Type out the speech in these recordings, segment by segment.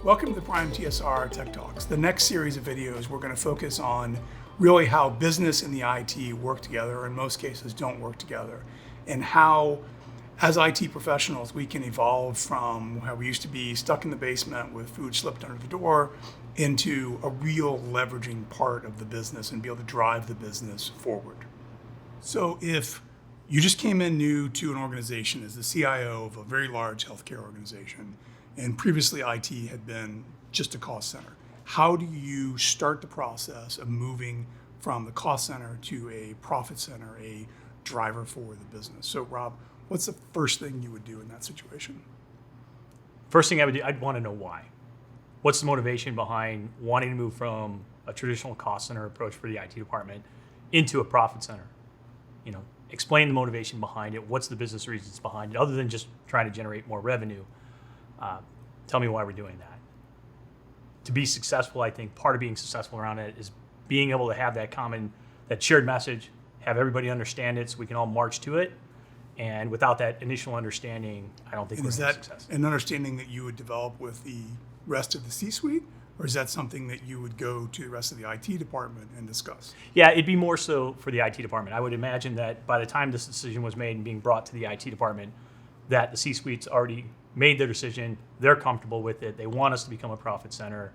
Welcome to the Prime TSR Tech Talks. The next series of videos, we're going to focus on really how business and the IT work together, or in most cases don't work together, and how, as IT professionals, we can evolve from how we used to be stuck in the basement with food slipped under the door into a real leveraging part of the business and be able to drive the business forward. So if you just came in new to an organization as the CIO of a very large healthcare organization, and previously IT had been just a cost center, how do you start the process of moving from the cost center to a profit center, a driver for the business? So Rob, what's the first thing you would do in that situation? First thing I would do, I'd want to know why. What's the motivation behind wanting to move from a traditional cost center approach for the IT department into a profit center? Explain the motivation behind it. What's the business reasons behind it, other than just trying to generate more revenue? Tell me why we're doing that. To be successful, I think part of being successful around it is being able to have that shared message, have everybody understand it so we can all march to it. And without that initial understanding, I don't think we're going to have success. Is that an understanding that you would develop with the rest of the C-suite? Or is that something that you would go to the rest of the IT department and discuss? Yeah, it'd be more so for the IT department. I would imagine that by the time this decision was made and being brought to the IT department, that the C-suite's already made their decision. They're comfortable with it. They want us to become a profit center.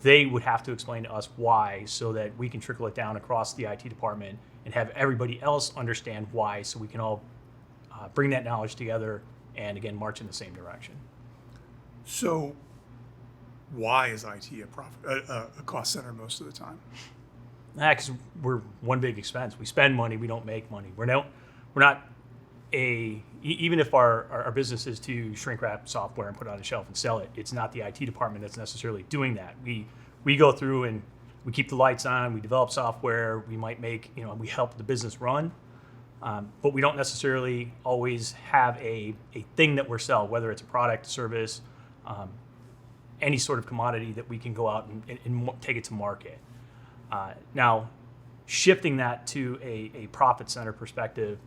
They would have to explain to us why, so that we can trickle it down across the IT department and have everybody else understand why, so we can all bring that knowledge together and, again, march in the same direction. So why is IT a cost center most of the time? Because we're one big expense. We spend money, we don't make money. We're not even if our business is to shrink wrap software and put it on a shelf and sell it, it's not the IT department that's necessarily doing that. We go through and we keep the lights on, we develop software, we might make, we help the business run, but we don't necessarily always have a thing that we're selling, whether it's a product, service, any sort of commodity that we can go out and take it to market. Now, shifting that to a profit center perspective,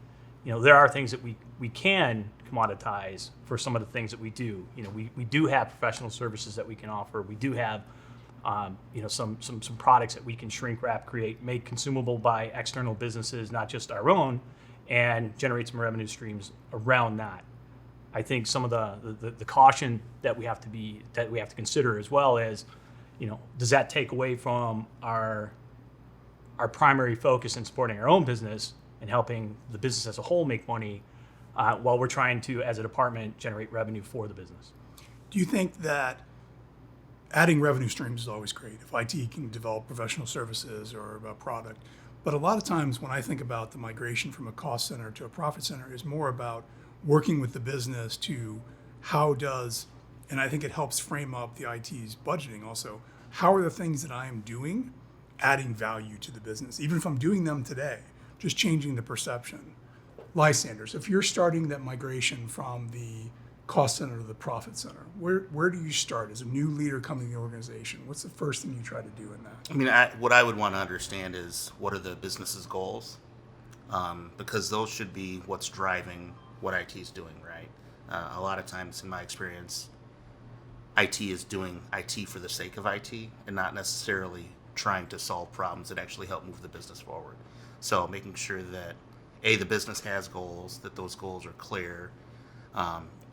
there are things that we can commoditize for some of the things that we do. We do have professional services that we can offer. We do have, some products that we can shrink wrap, make consumable by external businesses, not just our own, and generate some revenue streams around that. I think some of the caution that we have to consider, as well as, does that take away from our primary focus in supporting our own business and helping the business as a whole make money, while we're trying to, as a department, generate revenue for the business? Do you think that adding revenue streams is always great if IT can develop professional services or a product? But a lot of times when I think about the migration from a cost center to a profit center, is more about working with the business to and I think it helps frame up the IT's budgeting also, how are the things that I am doing adding value to the business? Even if I'm doing them today, just changing the perception. Lysanders, if you're starting that migration from the cost center to the profit center, where do you start as a new leader coming to the organization? What's the first thing you try to do in that? What I would want to understand is, what are the business's goals? Because those should be what's driving what IT is doing, right? A lot of times, in my experience, IT is doing IT for the sake of IT and not necessarily trying to solve problems that actually help move the business forward. So making sure that, the business has goals, that those goals are clear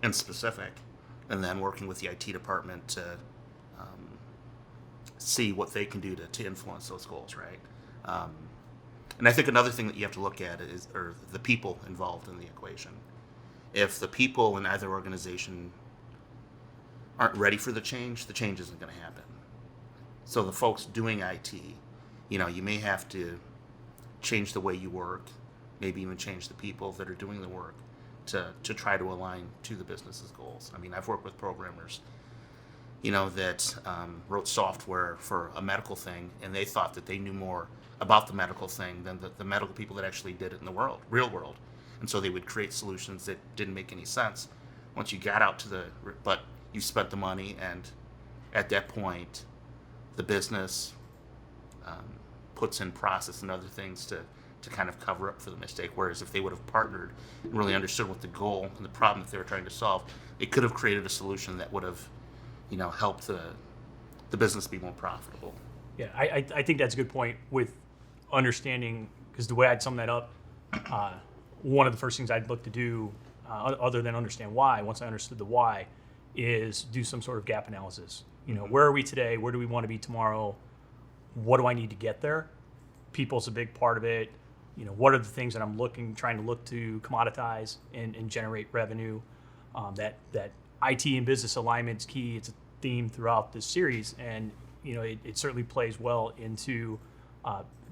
and specific, and then working with the IT department to see what they can do to influence those goals, right? And I think another thing that you have to look at is the people involved in the equation. If the people in either organization aren't ready for the change isn't going to happen. So the folks doing IT, you may have to change the way you work, maybe even change the people that are doing the work to try to align to the business's goals. I've worked with programmers, that wrote software for a medical thing, and they thought that they knew more about the medical thing than the medical people that actually did it in the real world. And so they would create solutions that didn't make any sense once you got out but you spent the money, and at that point, the business puts in process and other things to kind of cover up for the mistake. Whereas if they would have partnered and really understood what the goal and the problem that they were trying to solve, it could have created a solution that would have help the business be more profitable. Yeah, I think that's a good point with understanding, because the way I'd sum that up, one of the first things I'd look to do, other than understand why, once I understood the why, is do some sort of gap analysis. Where are we today? Where do we want to be tomorrow? What do I need to get there? People's a big part of it. What are the things that I'm trying to look to commoditize and generate revenue? That IT and business alignment is key. It's a theme throughout this series, and it certainly plays well into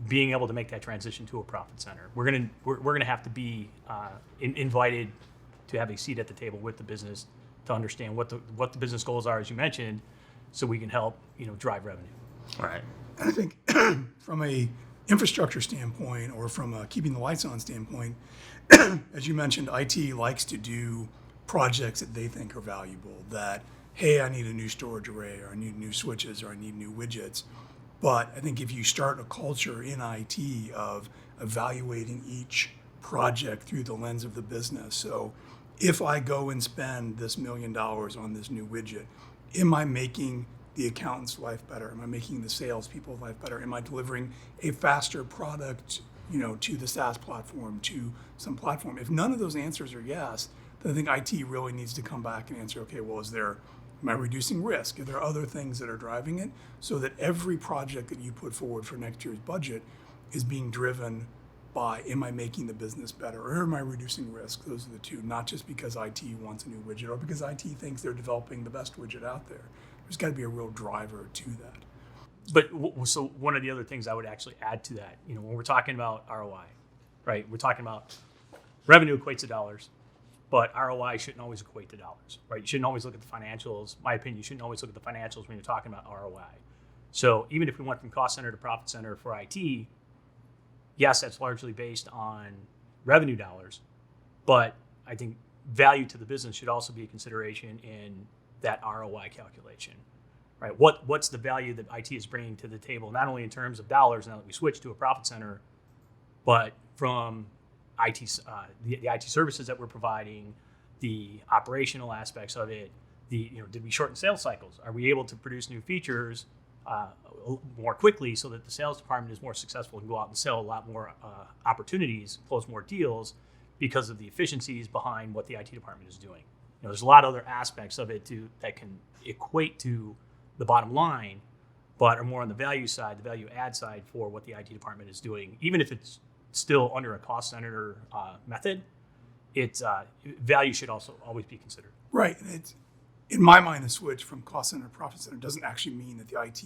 being able to make that transition to a profit center. We're gonna have to be invited to have a seat at the table with the business to understand what the business goals are, as you mentioned, so we can help drive revenue. Right. And I think from a infrastructure standpoint, or from a keeping the lights on standpoint, as you mentioned, IT likes to do projects that they think are valuable. That, hey, I need a new storage array, or I need new switches, or I need new widgets. But I think if you start a culture in IT of evaluating each project through the lens of the business, so if I go and spend this $1 million on this new widget, am I making the accountant's life better? Am I making the salespeople's life better? Am I delivering a faster product, to the SaaS platform, to some platform? If none of those answers are yes, then I think IT really needs to come back and answer, okay, well, am I reducing risk? Are there other things that are driving it, so that every project that you put forward for next year's budget is being driven by, am I making the business better, or am I reducing risk? Those are the two, not just because IT wants a new widget or because IT thinks they're developing the best widget out there. There's got to be a real driver to that. But so one of the other things I would actually add to that, when we're talking about ROI, right? We're talking about revenue equates to dollars, but ROI shouldn't always equate to dollars, right? You shouldn't always look at the financials. My opinion, you shouldn't always look at the financials when you're talking about ROI. So even if we went from cost center to profit center for IT, yes, that's largely based on revenue dollars, but I think value to the business should also be a consideration in that ROI calculation, right? What's the value that IT is bringing to the table, not only in terms of dollars now that we switch to a profit center, but from IT, the IT services that we're providing, the operational aspects of it, did we shorten sales cycles? Are we able to produce new features more quickly so that the sales department is more successful and go out and sell a lot more opportunities, close more deals because of the efficiencies behind what the IT department is doing? There's a lot of other aspects of it that can equate to the bottom line, but are more on the value side, the value add side for what the IT department is doing. Even if it's still under a cost center method, its value should also always be considered. Right. And it's, in my mind, the switch from cost center to profit center doesn't actually mean that the IT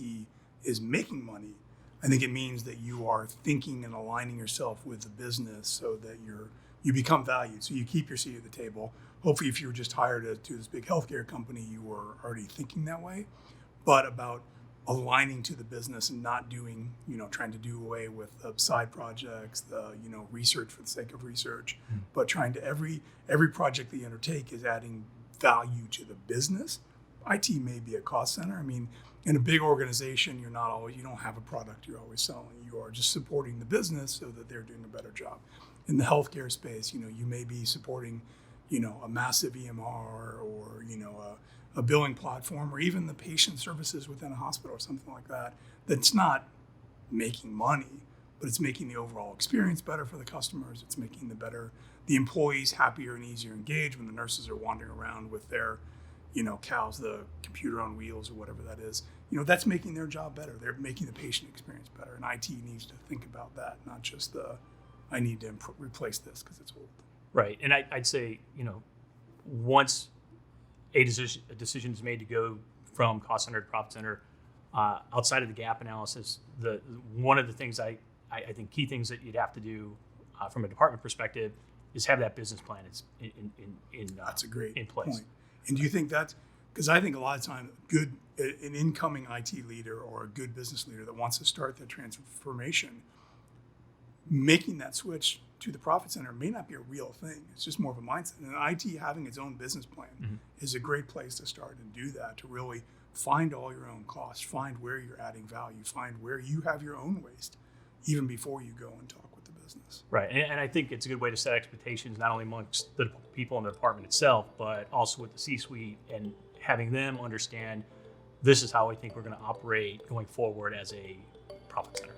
is making money. I think it means that you are thinking and aligning yourself with the business so that you become valued. So you keep your seat at the table. Hopefully, if you were just hired to this big healthcare company, you were already thinking that way. But about aligning to the business and not doing, trying to do away with the side projects, the, research for the sake of research, but trying to every project that you undertake is adding value to the business. IT may be a cost center. I mean, in a big organization, you don't have a product you're always selling. You are just supporting the business so that they're doing a better job. In the healthcare space, you may be supporting, a massive EMR, or, a billing platform, or even the patient services within a hospital or something like that. That's not making money, but it's making the overall experience better for the customers. It's making the employees happier and easier engaged when the nurses are wandering around with their, cows, the computer on wheels or whatever that is. That's making their job better. They're making the patient experience better. And IT needs to think about that, not just I need to replace this because it's old. Right. And I'd say, once a decision is made to go from cost center to profit center, outside of the gap analysis, one of the things I think key things that you'd have to do from a department perspective is have that business plan That's a great in place. point. And do you think that's, because I think a lot of time an incoming IT leader or a good business leader that wants to start that transformation, making that switch to the profit center may not be a real thing. It's just more of a mindset. And IT having its own business plan is a great place to start and do that, to really find all your own costs, find where you're adding value, find where you have your own waste, even before you go and talk with the business. Right. And I think it's a good way to set expectations, not only amongst the people in the department itself, but also with the C-suite, and having them understand this is how I think we're going to operate going forward as a profit center.